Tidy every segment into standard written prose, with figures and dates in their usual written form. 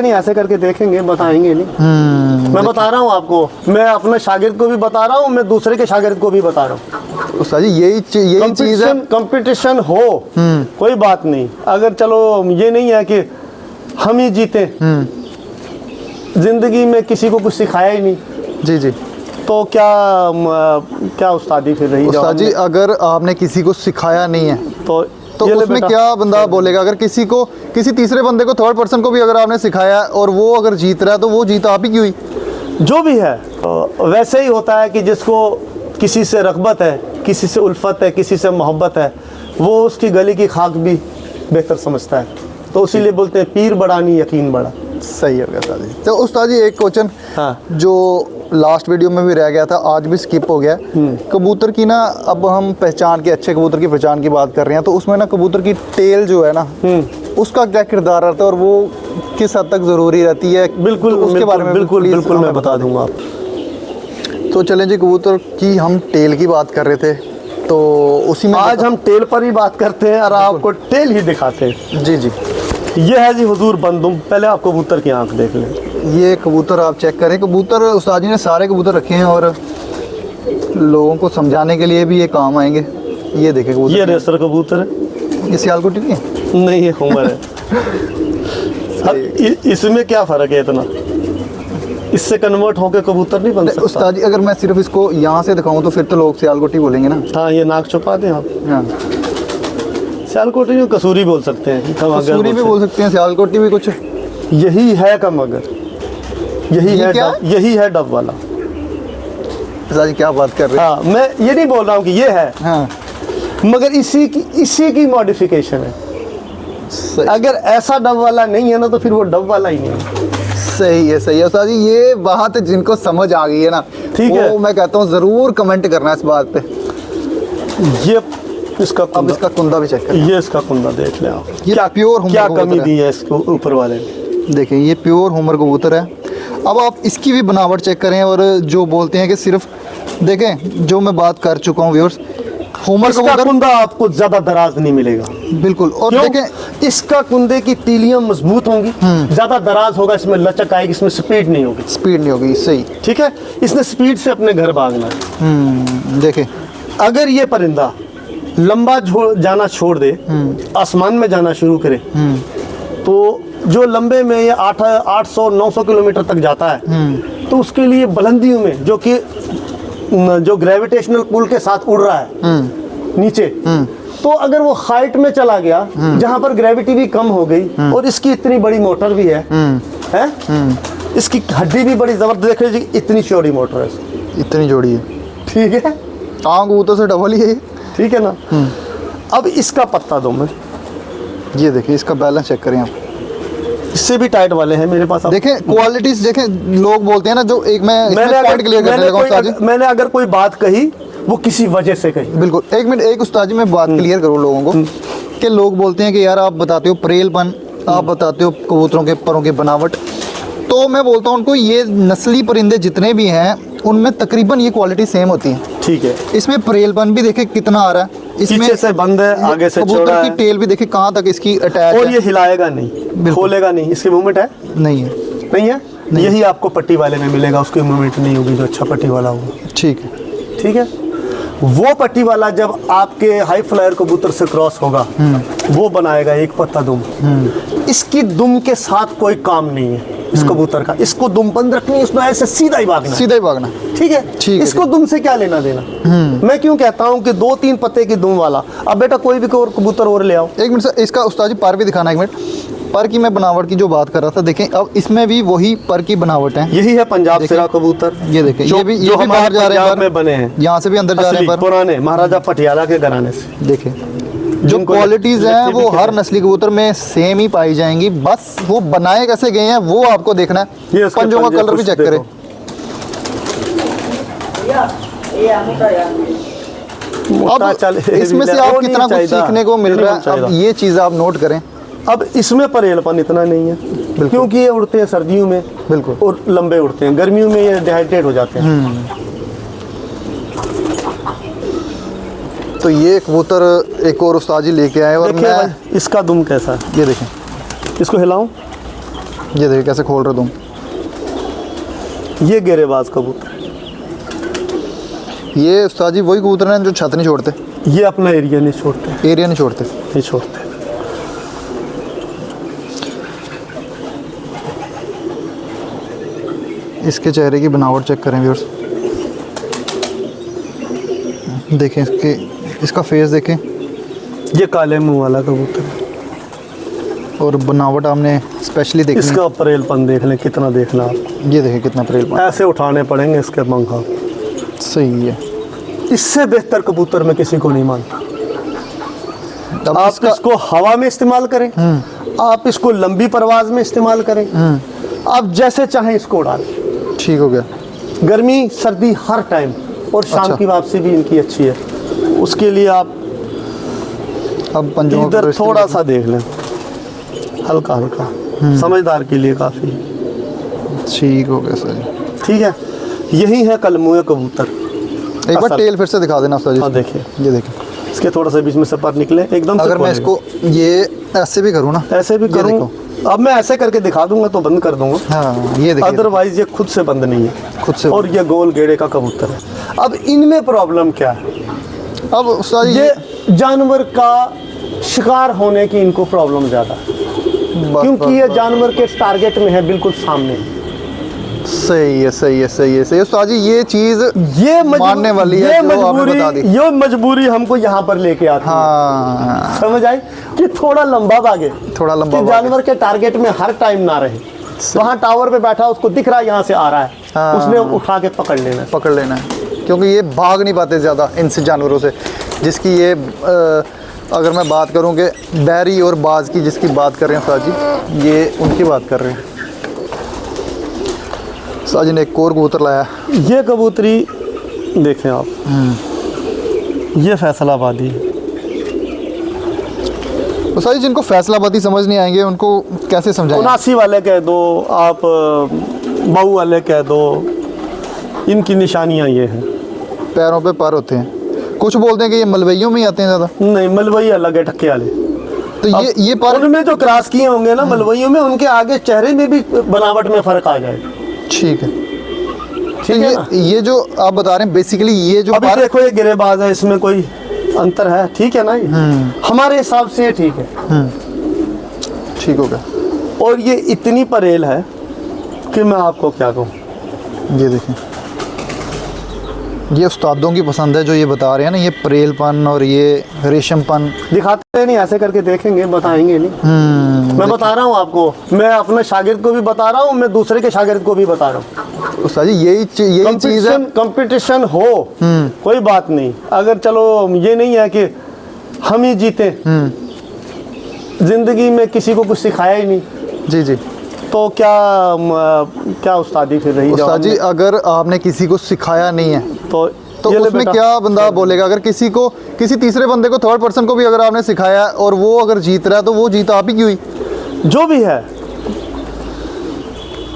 नहीं, ऐसे करके देखेंगे, बताएंगे नहीं। मैं बता रहा हूँ आपको, मैं अपने शागिर्द को भी बता रहा हूँ, मैं दूसरे के शागिर्द को भी बता रहा हूँ। उस्ताद जी यही चीज है, कंपटीशन हो कोई बात नहीं, अगर चलो ये नहीं है कि हम ही जीते, जिंदगी में किसी को कुछ सिखाया ही नहीं। जी जी। तो क्या उस्तादी फिर रही? उस्ताद जी अगर आपने किसी को सिखाया नहीं है तो उसमें क्या बंदा बोलेगा? अगर किसी तीसरे बंदे को, थर्ड पर्सन को भी अगर आपने सिखाया और वो अगर जीत रहा है तो वो जीत आप ही की हुई। जो भी है वैसे ही होता है कि जिसको किसी से रग़बत है, किसी से उल्फत है, किसी से मोहब्बत है, वो उसकी गली की खाक भी बेहतर समझता है। तो इसीलिए बोलते हैं पीर बड़ा नहीं यकीन बड़ा। सही हो गया उस्ताद जी। तो उस्ताद जी एक क्वेश्चन जो लास्ट वीडियो में भी रह गया था, आज भी स्किप हो गया। कबूतर की ना, अब हम पहचान के, अच्छे कबूतर की पहचान की बात कर रहे हैं, तो उसमें ना कबूतर की टेल जो है ना, उसका क्या किरदार रहता है और वो किस हद तक ज़रूरी रहती है? बिल्कुल, तो उसके बारे में बिल्कुल मैं बता दूंगा आप। तो चलें जी, कबूतर की हम टेल की बात कर रहे थे, तो उसी में आज हम टेल पर ही बात करते हैं और आपको टेल ही दिखाते हैं। जी जी। ये है जी हुजूर बंदुम। पहले आप कबूतर की आंख देख लें। ये कबूतर आप चेक करें। कबूतर उस्ताद जी ने सारे कबूतर रखे हैं और लोगों को समझाने के लिए भी ये काम आएंगे। ये देखें कबूतर, ये रेसर कबूतर है। ये सियालकोटी नहीं है? नहीं, ये हुमर है। अब इसमें क्या फ़र्क है इतना? इससे कन्वर्ट होकर कबूतर नहीं बन सकता। उस्ताद जी अगर मैं सिर्फ इसको यहाँ से दिखाऊं तो फिर तो लोग सियालकोटी बोलेंगे ना। हाँ, ये नाक छुपा दें आप। हाँ, सियालकोटी को कसूरी बोल सकते हैं, कसूरी भी बोल सकते हैं, सियालकोटी भी कुछ यही है कम, अगर यही है डब वाला। जी क्या बात कर रहे हैं? हाँ, मैं ये नहीं बोल रहा हूँ कि ये है, हाँ, मगर इसी की मॉडिफिकेशन है। अगर ऐसा डब वाला नहीं है ना तो फिर वो डब वाला ही नहीं है। सही है, सही है उस्ताद जी। ये बात जिनको समझ आ गई है ना, ठीक है, मैं कहता हूँ जरूर कमेंट करना इस बात पे। ये इसका अब इसका कुंदा भी चेक करें। ये इसका कुंदा देख लें आप, ये क्या प्योर क्या कमी दी है इसको ऊपर वाले ने। देखें ये प्योर हुमर कबूतर है। अब आप इसकी भी बनावट चेक करें, और जो बोलते हैं कि सिर्फ देखें, जो मैं बात कर चुका हूँ व्यूअर्स, हुमर का कुंदा आपको ज्यादा दराज नहीं मिलेगा। बिल्कुल। और देखें इसका कुंदे की तीलियां मजबूत होंगी, ज्यादा दराज होगा, इसमें लचक आएगी, इसमें स्पीड नहीं होगी। सही, ठीक है। इसने स्पीड से अपने घर भागना है। देखें अगर ये परिंदा लंबा जाना छोड़ दे, आसमान में जाना शुरू करे, तो जो लंबे में ये 800-900 किलोमीटर तक जाता है, तो उसके लिए बुलंदियों में जो ग्रेविटेशनल पुल के साथ उड़ रहा है नीचे, तो अगर वो हाइट में चला गया जहां पर ग्रेविटी भी कम हो गई, और इसकी इतनी बड़ी मोटर भी है, इसकी हड्डी भी बड़ी जबरदस्त, देख लीजिए इतनी चौड़ी मोटर है, इतनी जोड़ी है, ठीक है, आंख ऊपर से डबल ही है, ठीक है ना। अब इसका पत्ता दो, मैं ये देखिए, इसका बैलेंस चेक करें आप, इससे भी टाइट वाले हैं मेरे पास। देखें क्वालिटीज देखें, लोग बोलते हैं ना, जो एक मैंने अगर कोई बात कही वो किसी वजह से कही। बिल्कुल, एक मिनट, एक उस्ताद जी मैं बात क्लियर करूँ लोगों को, कि लोग बोलते हैं कि यार आप बताते हो परेलपन, आप बताते हो कबूतरों के परों की बनावट, तो मैं बोलता हूँ उनको, ये नस्ली परिंदे जितने भी हैं उनमें तकरीबन ये क्वालिटी सेम होती है। ठीक है। इसमें परेलपन भी देखे कितना आ रहा है, इसमें पीछे से बंद है, आगे से चौड़ा है, कबूतर की टेल भी देखे कहाँ तक इसकी अटैच और ये हिलाएगा नहीं, खोलेगा नहीं, इसकी मूवमेंट है नहीं है, नहीं है, यही आपको पट्टी वाले में मिलेगा, उसकी मूवमेंट नहीं होगी जो अच्छा पट्टी वाला होगा। ठीक है, ठीक है। वो पट्टी वाला जब आपके हाई फ्लायर कबूतर से क्रॉस होगा, वो बनाएगा एक पत्ता दुम। इसकी दुम के साथ कोई काम नहीं है इस कबूतर का, इसको दुम बंद रखनी है, उसमें ऐसे सीधा ही भागना, ठीक है। इसको दुम से क्या लेना देना। मैं क्यों कहता हूँ कि 2-3 पत्ते की दुम वाला, अब बेटा कोई भी कबूतर और ले आओ। एक मिनट सर, इसका उस्ताद जी पर भी दिखाना, एक मिनट, पर की मैं बनावट की जो बात कर रहा था, देखें अब इसमें भी वही पर की बनावट है। यही है पंजाब सिरा कबूतर, ये देखें, ये भी बाहर जा रहे हैं, में बने हैं, यहाँ से भी अंदर जा रहे हैं, पुराने महाराजा पटियाला के घराने से। देखें जो क्वालिटीज़ हैं वो हर नस्ली कबूतर में सेम ही पाई जाएंगी, बस वो बनाए कैसे गए हैं वो आपको देखना है। पंजों का कलर भी चेक करें। अब इसमें से आप कितना कुछ सीखने को मिल रहा है, अब ये चीज़ आप नोट करें। अब इसमें परेलपन इतना नहीं है, क्योंकि ये उड़ते हैं सर्दियों में, बिल्कुल, और लंबे उड़ते हैं, गर्मियों में ये डिहाइड्रेट हो जाते हैं। तो ये कबूतर एक और उस्ताद जी लेके आए, और मैं इसका दुम कैसा है, ये देखें, इसको हिलाऊं, ये देखिए कैसे खोल रहे तुम। ये गेरेबाज कबूतर है। ये उस्ताद जी वही कबूतर हैं जो छत नहीं छोड़ते, ये अपना एरिया नहीं छोड़ते, एरिया नहीं छोड़ते। नहीं छोड़ते। इसके चेहरे की बनावट चेक करें व्यूअर्स, देखें इसका फेस देखें, ये काले मुंह वाला कबूतर है। और बनावट आपने स्पेशली देखी। इसका परेलपन देख लें, कितना देखना आप, ये देखें कितना परेलपन, ऐसे उठाने पड़ेंगे इसके पंखा। सही है। इससे बेहतर कबूतर मैं किसी को नहीं मानता। अब आप इसका इसको हवा में इस्तेमाल करें, आप इसको लंबी परवाज में इस्तेमाल करें, आप जैसे चाहें इसको उड़ा लें। ठीक हो गया। गर्मी सर्दी हर टाइम, और शाम अच्छा। की वापसी भी इनकी अच्छी है। उसके लिए आप अब पंजों इधर थोड़ा सा देख लें, हल्का हल्का, समझदार के लिए काफ़ी है। ठीक हो गया सर। ठीक है, यही है कलमुए कबूतर। एक बार असल। टेल फिर से दिखा देना उस्ताद जी। हाँ देखिए, ये देखें, इसके थोड़ा सा बीच में से पर निकले एकदम से अगर मैं खोलेगा। इसको ये ऐसे भी करूँ ना, ऐसे भी ये करूँ, देखो। अब मैं ऐसे करके दिखा दूंगा तो बंद कर दूंगा, हाँ ये देखिए, अदरवाइज ये खुद से बंद नहीं है, खुद से। और ये गोल गेड़े का कबूतर है। अब इनमें प्रॉब्लम क्या है, अब उस्ताद जी ये जानवर का शिकार होने की इनको प्रॉब्लम ज़्यादा है, क्योंकि ये जानवर के टारगेट में है, बिल्कुल सामने। सही है, सही है, सही है, सही है उस्ताद जी। ये चीज़ ये मानने वाली है, जो आपने बता दी। ये मजबूरी हमको यहाँ पर लेके आती है। हाँ, समझ आई कि थोड़ा लंबा भागे, थोड़ा लंबा कि भागे। जानवर के टारगेट में हर टाइम ना रहे। वहाँ टावर पे बैठा, उसको दिख रहा है यहाँ से आ रहा है, हाँ। उसने उठा के पकड़ लेना है। पकड़ लेना है, क्योंकि ये भाग नहीं पाते ज़्यादा इनसे जानवरों से। जिसकी ये अगर मैं बात करूँ कि बैरी और बाज की जिसकी बात कर रहे हैं उस्ताद जी, ये उनकी बात कर रहे हैं। उस्ताद जी ने एक और कबूतर लाया। ये कबूतरी देखें आप, ये फैसलाबादी है। उस्ताद जी जिनको फैसलाबादी समझ नहीं आएंगे उनको कैसे समझाएं? 79 वाले कह दो, आप बहू वाले कह दो, इनकी निशानियाँ ये हैं। पैरों पे पर होते हैं। कुछ बोलते हैं कि ये मलवइयों में ही आते हैं ज़्यादा। नहीं, मलवई अलग है, टक्के वाले। तो ये पर उनमें जो क्रॉस किए होंगे ना मलवइयों में, उनके आगे चेहरे में भी बनावट में फर्क आ जाएगा। ठीक है। ठीक है ना? ये जो आप बता रहे हैं बेसिकली ये जो अभी देखो ये गिरेबाज है, इसमें कोई अंतर है? ठीक है ना, ये हमारे हिसाब से ये ठीक है। ठीक हो गया। और ये इतनी परेल है कि मैं आपको क्या कहूँ। ये देखें, ये उस्तादों की पसंद है जो ये बता रहे हैं ना, ये परेलपन और ये रेशमपन। दिखाते नहीं, ऐसे करके देखेंगे, बताएंगे नहीं। मैं बता रहा हूँ आपको, मैं अपने शागिर्द को भी बता रहा हूँ, मैं दूसरे के शागिर्द को भी बता रहा हूँ। उस्ताद जी यही चीज़ है। कंपटीशन हो, कोई बात नहीं। अगर चलो ये नहीं है कि हम ही जीते, जिंदगी में किसी को कुछ सिखाया ही नहीं, जी जी, तो क्या उस्तादी फिर रही। उस्ताद जी अगर आपने किसी को सिखाया नहीं है तो तो उसमें क्या बंदा बोलेगा? अगर किसी तीसरे बंदे को, थर्ड पर्सन को भी अगर आपने सिखाया और वो अगर जीत रहा है तो वो जीत आप ही की हुई। जो भी है,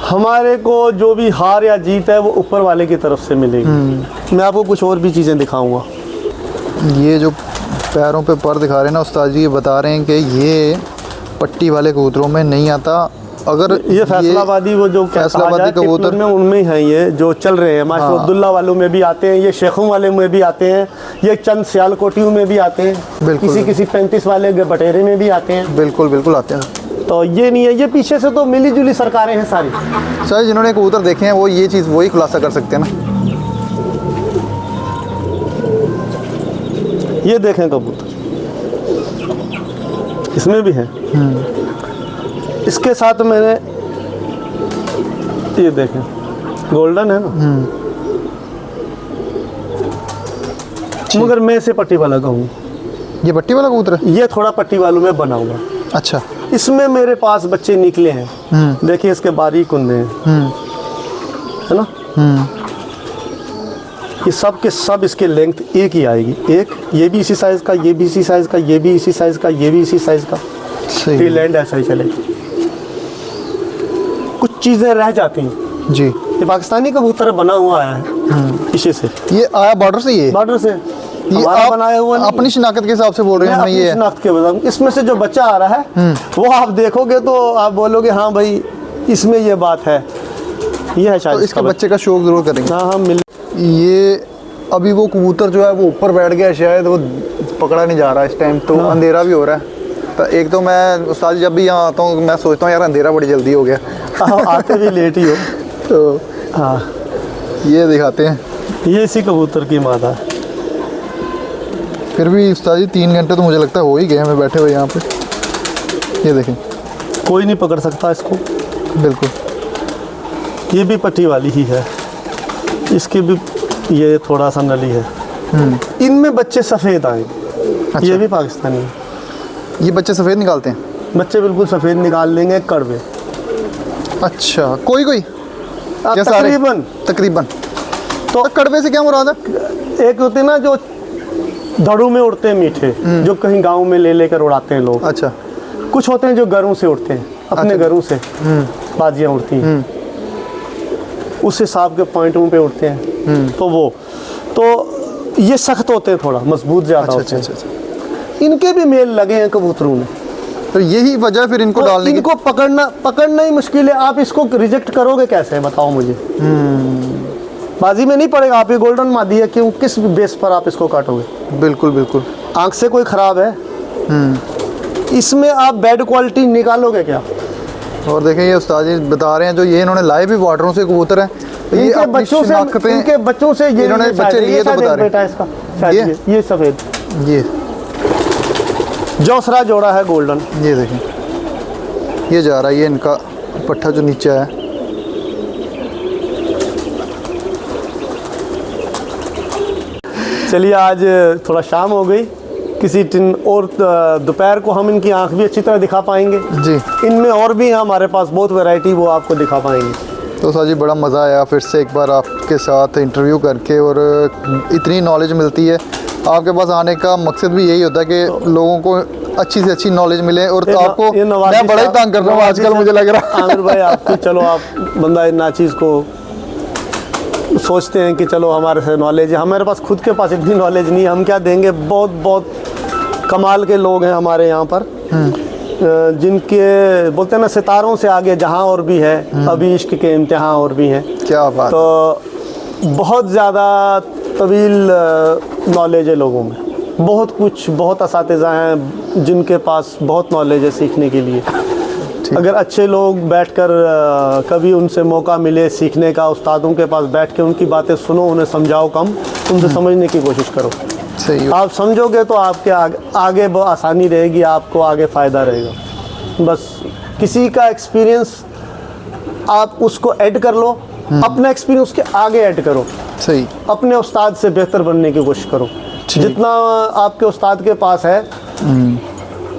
हमारे को जो भी हार या जीत है वो ऊपर वाले की तरफ से मिलेगी। मैं आपको कुछ और भी चीज़ें दिखाऊंगा। ये जो पैरों पे पर दिखा रहे हैं ना उस्ताद जी, ये बता रहे हैं कि ये पट्टी वाले कबूतरों में नहीं आता। अगर ये फैसलाबादी, वो जो फैसलाबादी कबूतर में उनमें हैं, ये जो चल रहे हैं माशा अब्दुल्ला वालों में भी आते हैं, ये शेखों वाले में भी आते हैं, ये चंद सियालकोटियों में भी आते हैं, बिल्कुल। किसी 35 वाले बटेरे में भी आते हैं। बिल्कुल बिल्कुल आते हैं। तो ये नहीं है, ये पीछे से तो मिली जुली सरकारें हैं सारी। सर जिन्होंने कबूतर देखे हैं वो ये चीज़ वही खुलासा कर सकते हैं ना। ये देखें कबूतर, इसमें भी है। इसके साथ मैंने ये देखें, गोल्डन है ना, मगर मैं इसे पट्टी वाला कहूँ। ये पट्टी वाला कबूतर है? ये थोड़ा पट्टी वालों में बना हुआ। अच्छा। इसमें मेरे पास बच्चे निकले हैं, देखिए इसके बारीक कुंदे हैं, है ना। ये सब के सब इसके लेंथ एक ही आएगी, एक ये भी इसी साइज का, ये भी इसी साइज का, ये भी इसी साइज का, ये भी इसी साइज का। सही। लैंड ऐसा ही चलेगी। कुछ चीज़ें रह जाती हैं जी। ये पाकिस्तानी कबूतर बना हुआ है इसी से, ये आया बॉर्डर से, ये बॉर्डर से ये हमारा आप बनाया हुआ नहीं। अपनी शिनाख्त के हिसाब से बोल रहे हैं? मैं हमें अपनी ये शिनाख्त के बताऊं, इसमें से जो बच्चा आ रहा है वो आप देखोगे तो आप बोलोगे हाँ भाई इसमें ये बात है, ये है शायद तो इसके बच्चे का शौक ज़रूर करेंगे। हाँ हाँ मिल। ये अभी वो कबूतर जो है वो ऊपर बैठ गया, शायद वो पकड़ा नहीं जा रहा इस टाइम, तो अंधेरा भी हो रहा है। तो एक तो मैं उस्ताद जी जब भी यहाँ आता हूँ मैं सोचता हूँ यार अंधेरा बड़ी जल्दी हो गया। आते भी लेट ही हो। तो हाँ ये दिखाते हैं, ये इसी कबूतर की मादा है। फिर भी उस्ताद जी 3 घंटे तो मुझे लगता है हो ही गए हमें बैठे हुए यहाँ पे। ये देखें, कोई नहीं पकड़ सकता इसको। बिल्कुल। ये भी पट्टी वाली ही है, इसकी भी ये थोड़ा सा नली है। इनमें बच्चे सफ़ेद आए। अच्छा। ये भी पाकिस्तानी है। ये बच्चे सफ़ेद निकालते हैं? बच्चे बिल्कुल सफ़ेद निकाल लेंगे, कड़वे। अच्छा, कोई कोई या सारे? तकरीबन तकरीबन। तो कड़वे से क्या मुराद है? एक होते हैं ना जो धड़ों में उड़ते हैं मीठे, जो कहीं गांव में ले लेकर उड़ाते हैं लोग। अच्छा। कुछ होते हैं जो घरों से उड़ते हैं, अपने अच्छा। घरों से बाजियाँ उड़ती हैं, उस हिसाब के पॉइंटों पे उड़ते हैं। तो वो तो ये सख्त होते हैं, थोड़ा मजबूत ज़्यादा होते हैं। अच्छा। इनके भी मेल लगे हैं कबूतरों में, तो यही वजह है फिर इनको तो डालने की? इनको पकड़ना ही मुश्किल है। आप इसको रिजेक्ट करोगे कैसे, बताओ मुझे। बाजी में नहीं पड़ेगा। आप ये गोल्डन मादी है, क्यों, किस बेस पर आप इसको काटोगे? बिल्कुल बिल्कुल। आंख से कोई ख़राब है, इसमें आप बेड क्वालिटी निकालोगे क्या? और देखें ये उस्ताद जी बता रहे हैं, जो ये इन्होंने लाए भी बॉर्डरों से कबूतर हैं, तो ये इनके अपनी बच्चों से ये इन्होंने बच्चे लिए तो बता रहे बेटा इसका शायद ये सफ़ेद, ये जौसरा जोड़ा है गोल्डन। ये देखें, ये जा रहा है, ये इनका पट्ठा जो नीचे है। चलिए आज थोड़ा शाम हो गई, किसी दिन और दोपहर को हम इनकी आंख भी अच्छी तरह दिखा पाएंगे जी। इनमें और भी है हमारे पास बहुत वैरायटी, वो आपको दिखा पाएंगे। तो सर जी बड़ा मज़ा आया फिर से एक बार आपके साथ इंटरव्यू करके, और इतनी नॉलेज मिलती है। आपके पास आने का मकसद भी यही होता है कि लोगों को अच्छी से अच्छी नॉलेज मिले। और तो आपको मैं बड़ा ही तंग कर रहा हूँ आजकल, मुझे लग रहा है। आमिर भाई आपको, चलो आप बंदा इन चीज़ को सोचते हैं कि चलो हमारे से नॉलेज है, हमारे पास खुद के पास इतनी नॉलेज नहीं है, हम क्या देंगे। बहुत बहुत कमाल के लोग हैं हमारे यहाँ पर, जिनके बोलते हैं ना सितारों से आगे जहाँ और भी है, अभी इश्क के इम्तिहान और भी हैं। क्या बात। तो बहुत ज़्यादा तवील नॉलेज है लोगों में, बहुत कुछ, बहुत असातिज़ा हैं जिनके पास बहुत नॉलेज है सीखने के लिए। अगर अच्छे लोग बैठकर कभी उनसे मौका मिले सीखने का, उस्तादों के पास बैठ के उनकी बातें सुनो, उन्हें समझाओ कम, उनसे समझने की कोशिश करो। सही। आप समझोगे तो आपके आगे बहुत आसानी रहेगी, आपको आगे फ़ायदा रहेगा। बस किसी का एक्सपीरियंस आप उसको ऐड कर लो, अपना एक्सपीरियंस उसके आगे ऐड करो। सही। अपने उस्ताद से बेहतर बनने की कोशिश करो। जितना आपके उस्ताद के पास है,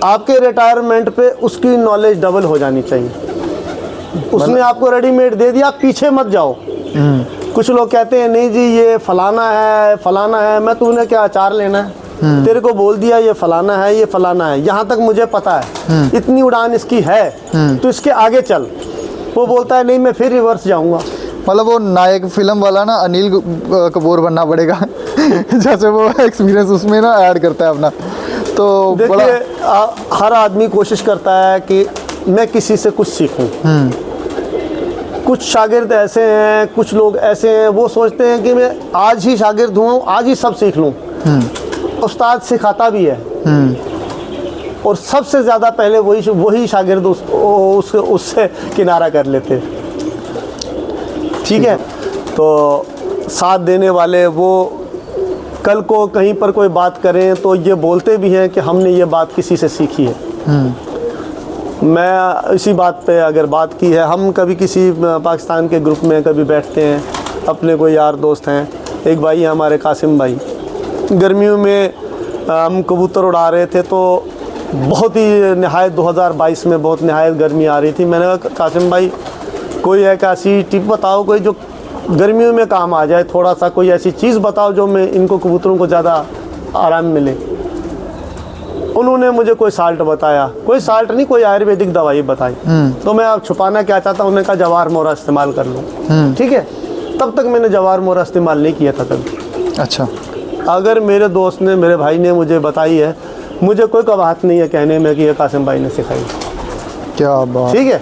आपके रिटायरमेंट पे उसकी नॉलेज डबल हो जानी चाहिए। उसने आपको रेडीमेड दे दिया, आप पीछे मत जाओ। कुछ लोग कहते हैं नहीं जी ये फलाना है, मैं तूने क्या अचार लेना है, तेरे को बोल दिया ये फलाना है, ये फलाना है, यहाँ तक मुझे पता है, इतनी उड़ान इसकी है, तो इसके आगे चल। वो बोलता है नहीं मैं फिर रिवर्स जाऊँगा। मतलब वो नायक फिल्म वाला ना अनिल कपूर बनना पड़ेगा जैसे वो एक्सपीरियंस उसमें ना ऐड करता है अपना। तो देखिए हर आदमी कोशिश करता है कि मैं किसी से कुछ सीखूं। कुछ शागिर्द ऐसे हैं, कुछ लोग ऐसे हैं, वो सोचते हैं कि मैं आज ही शागिर्द हूँ, आज ही सब सीख लूँ। उस्ताद सिखाता भी है, और सबसे ज़्यादा पहले वही शागिर्द उससे किनारा कर लेते हैं। ठीक है, तो साथ देने वाले वो कल को कहीं पर कोई बात करें तो ये बोलते भी हैं कि हमने ये बात किसी से सीखी है। मैं इसी बात पे अगर बात की है, हम कभी किसी पाकिस्तान के ग्रुप में कभी बैठते हैं, अपने कोई यार दोस्त हैं, एक भाई है हमारे कासिम भाई, गर्मियों में हम कबूतर उड़ा रहे थे, तो बहुत ही नहायत 2022 में बहुत नहायत गर्मी आ रही थी। मैंने कहा कासिम भाई कोई एक ऐसी टिप बताओ, कोई जो गर्मियों में काम आ जाए, थोड़ा सा कोई ऐसी चीज़ बताओ जो मैं इनको कबूतरों को ज़्यादा आराम मिले। उन्होंने मुझे कोई साल्ट बताया, कोई साल्ट नहीं, कोई आयुर्वेदिक दवाई बताई। तो मैं अब छुपाना क्या चाहता हूँ, उन्होंने कहा जवार मोरा इस्तेमाल कर लो। ठीक है, तब तक मैंने जवार मोरा इस्तेमाल नहीं किया था कभी। अच्छा। अगर मेरे दोस्त ने, मेरे भाई ने मुझे बताई है, मुझे कोई कबाहत नहीं है कहने में कि ये कासिम भाई ने सिखाई। क्या बात। ठीक है,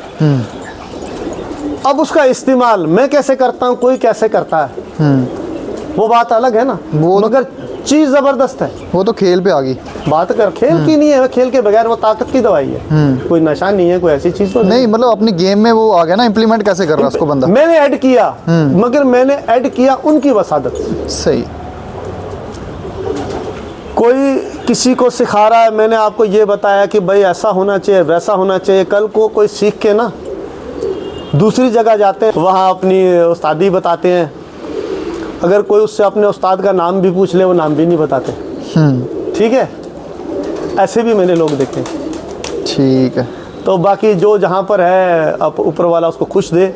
अब उसका इस्तेमाल मैं कैसे करता हूँ, कोई कैसे करता है, वो बात अलग है ना। वो मगर चीज़ ज़बरदस्त है। वो तो खेल पे आ गई बात कर खेल की नहीं है, खेल के बगैर वो ताकत की दवाई है। कोई नशा नहीं है, कोई ऐसी चीज़ तो नहीं, मतलब अपनी गेम में वो आ गया ना, इम्प्लीमेंट कैसे कर रहा है उसको बंदा। मैंने ऐड किया, मगर मैंने ऐड किया उनकी वसादत से। सही। कोई किसी को सिखा रहा है, मैंने आपको ये बताया कि भाई ऐसा होना चाहिए, वैसा होना चाहिए। कल को कोई सीख के ना दूसरी जगह जाते हैं, वहाँ अपनी उस्तादी बताते हैं। अगर कोई उससे अपने उस्ताद का नाम भी पूछ ले, वो नाम भी नहीं बताते। ठीक है, ऐसे भी मैंने लोग देखे। ठीक है। तो बाकी जो जहाँ पर है, अब ऊपर वाला उसको खुश दे,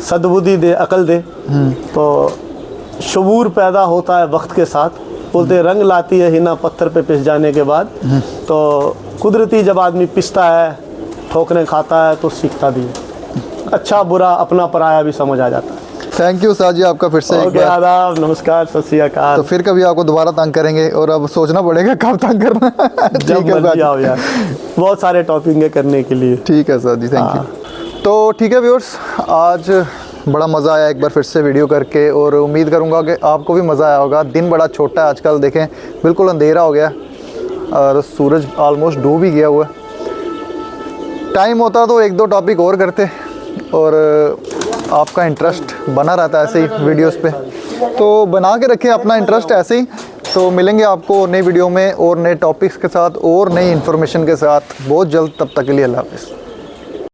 सद्बुद्धि दे, अकल दे, तो शऊर पैदा होता है वक्त के साथ। बोलते रंग लाती है हिना पत्थर पे पिस जाने के बाद। तो कुदरती जब आदमी पिसता है, ठोकरें खाता है, तो सीखता भी है। अच्छा बुरा अपना पराया भी समझ आ जाता है। थैंक यू उस्ताद जी आपका फिर से एक बार। आदाब, नमस्कार, सत श्री अकाल। तो फिर कभी आपको दोबारा तंग करेंगे, और अब सोचना पड़ेगा कब तंग करना है। जब ठीक है मर्जी उस्ताद आओ यार, बहुत सारे टॉपिक है करने के लिए। ठीक है उस्ताद जी, थैंक यू। तो ठीक है व्यूअर्स, आज बड़ा मज़ा आया एक बार फिर से वीडियो करके, और उम्मीद करूँगा कि आपको भी मज़ा आया होगा। दिन बड़ा छोटा है आजकल, देखें बिल्कुल अंधेरा हो गया और सूरज ऑलमोस्ट डूब ही गया हुआ है। टाइम होता तो एक दो टॉपिक और करते, और आपका इंटरेस्ट बना रहता है ऐसे ही वीडियोस पे, तो बना के रखें अपना इंटरेस्ट ऐसे ही। तो मिलेंगे आपको नई वीडियो में और नए टॉपिक्स के साथ और नई इन्फॉर्मेशन के साथ बहुत जल्द। तब तक के लिए अल्लाह हाफ़िज़।